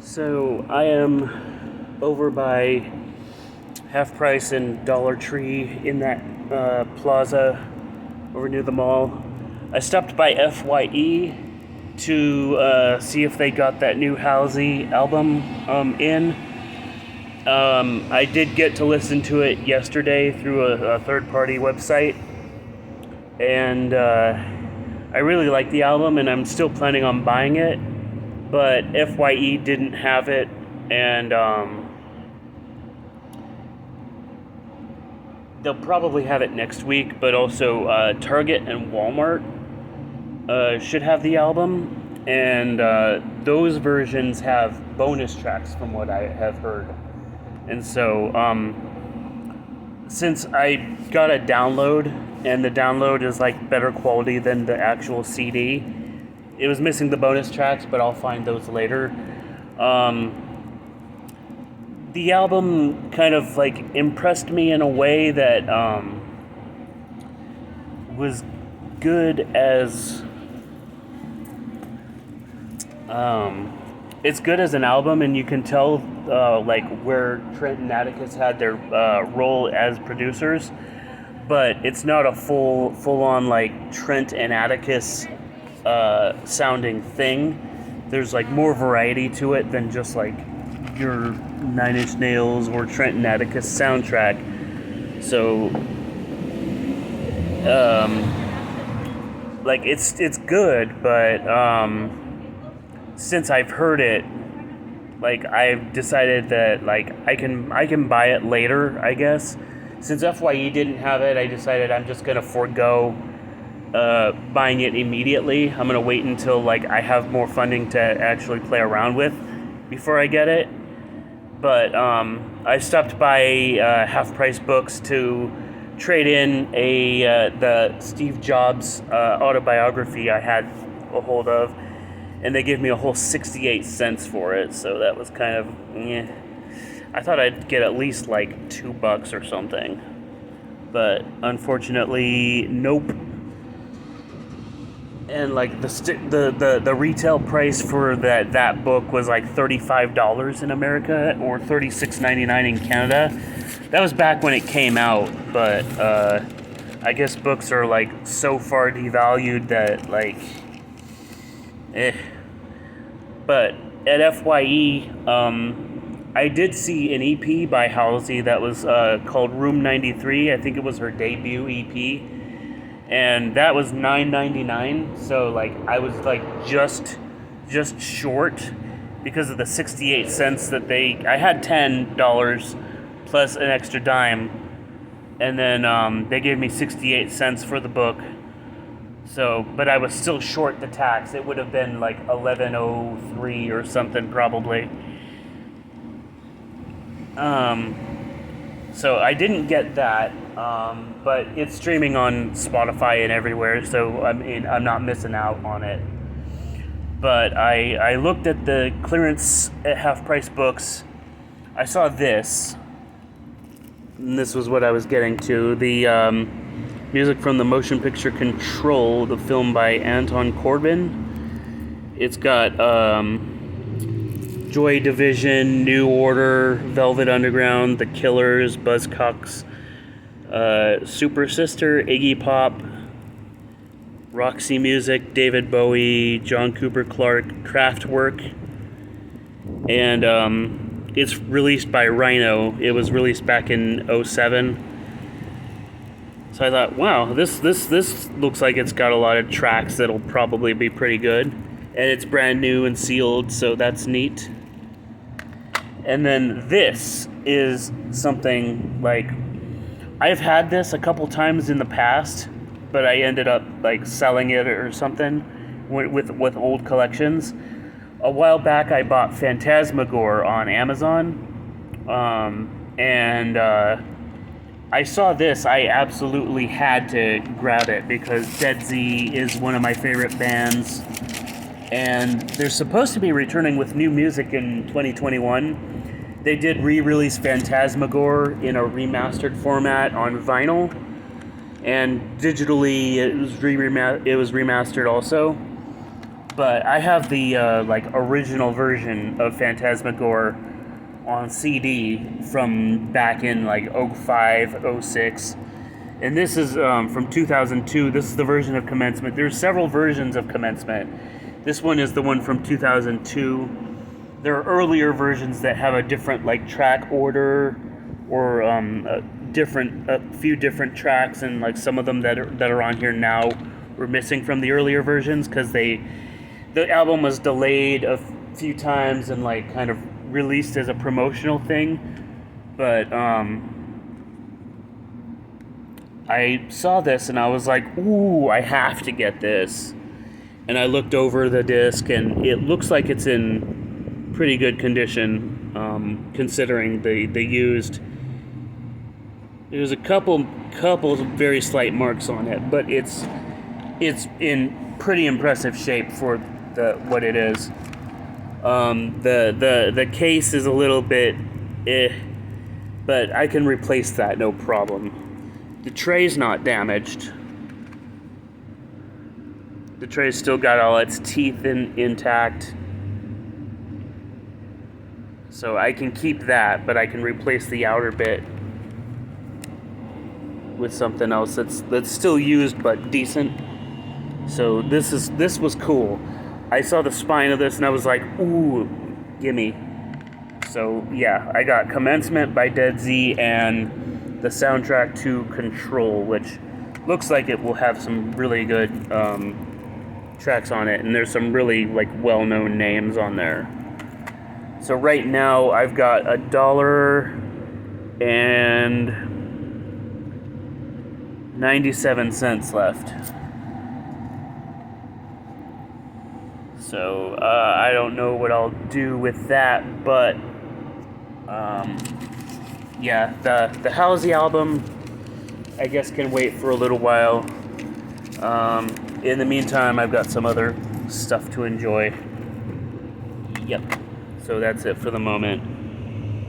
So I am over by Half Price and Dollar Tree in that plaza over near the mall. I stopped by FYE to see if they got that new Halsey album in. I did get to listen to it yesterday through a third-party website, and I really like the album, and I'm still planning on buying it. But FYE didn't have it, and they'll probably have it next week. But also Target and Walmart should have the album, and those versions have bonus tracks from what I have heard. And so since I got a download, and the download is like better quality than the actual CD, it was missing the bonus tracks, but I'll find those later. The album kind of like impressed me in a way that was good as it's good as an album, and you can tell like where Trent and Atticus had their role as producers, but it's not a full on like Trent and Atticus sounding thing. There's like more variety to it than just like your Nine Inch Nails or Trent and Atticus soundtrack. So like it's good, but since I've heard it, like I've decided that like I can buy it later, I guess. Since FYE didn't have it, I decided I'm just gonna forego buying it immediately. I'm gonna wait until like I have more funding to actually play around with before I get it. But I stopped by Half Price Books to trade in the Steve Jobs autobiography I had a hold of, and they gave me a whole 68 cents for it. So that was kind of I thought I'd get at least like $2 or something, but unfortunately, nope. And like the retail price for that book was like $35 in America or $36.99 in Canada. That was back when it came out, but I guess books are like so far devalued that like But at FYE, I did see an EP by Halsey that was called Room 93. I think it was her debut EP. And that was $9.99, so like I was like just short because of the 68 cents that I had $10 plus an extra dime, and then they gave me 68 cents for the book. So, but I was still short the tax. It would have been like $11.03 or something probably. So I didn't get that, but it's streaming on Spotify and everywhere, so I mean, I'm not missing out on it. But I looked at the clearance at Half Price Books. I saw this, and this was what I was getting to. The music from the motion picture Control, the film by Anton Corbijn. It's got Joy Division, New Order, Velvet Underground, The Killers, Buzzcocks, Super Sister, Iggy Pop, Roxy Music, David Bowie, John Cooper Clarke, Kraftwerk, and it's released by Rhino. It was released back in 2007. So I thought, wow, this looks like it's got a lot of tracks that'll probably be pretty good. And it's brand new and sealed, so that's neat. And then this is something like, I've had this a couple times in the past, but I ended up like selling it or something with old collections. A while back I bought Phantasmagoria on Amazon, and I saw this. I absolutely had to grab it because Dead Z is one of my favorite bands, and they're supposed to be returning with new music in 2021. They did re-release Phantasmagoria in a remastered format on vinyl, and digitally it was remastered also. but I have the like original version of Phantasmagoria on CD from back in like '05, '06. And this is from 2002. This is the version of Commencement. There's several versions of Commencement. This one is the one from 2002. There are earlier versions that have a different like track order, or a few different tracks, and like some of them that are on here now were missing from the earlier versions because the album was delayed a few times and like kind of released as a promotional thing. But I saw this and I was like, ooh, I have to get this. And I looked over the disc and it looks like it's in pretty good condition, considering the used. There's a couple very slight marks on it, but it's in pretty impressive shape for what it is. The case is a little bit but I can replace that, no problem. The tray's not damaged. The tray's still got all its teeth intact. So I can keep that, but I can replace the outer bit with something else that's still used but decent. So this was cool. I saw the spine of this and I was like, ooh, gimme. So yeah, I got Commencement by Dead Z and the soundtrack to Control, which looks like it will have some really good tracks on it, and there's some really like well-known names on there. So right now I've got $1.97 left. So I don't know what I'll do with that, but yeah, the Halsey album I guess can wait for a little while. In the meantime, I've got some other stuff to enjoy. Yep. So that's it for the moment.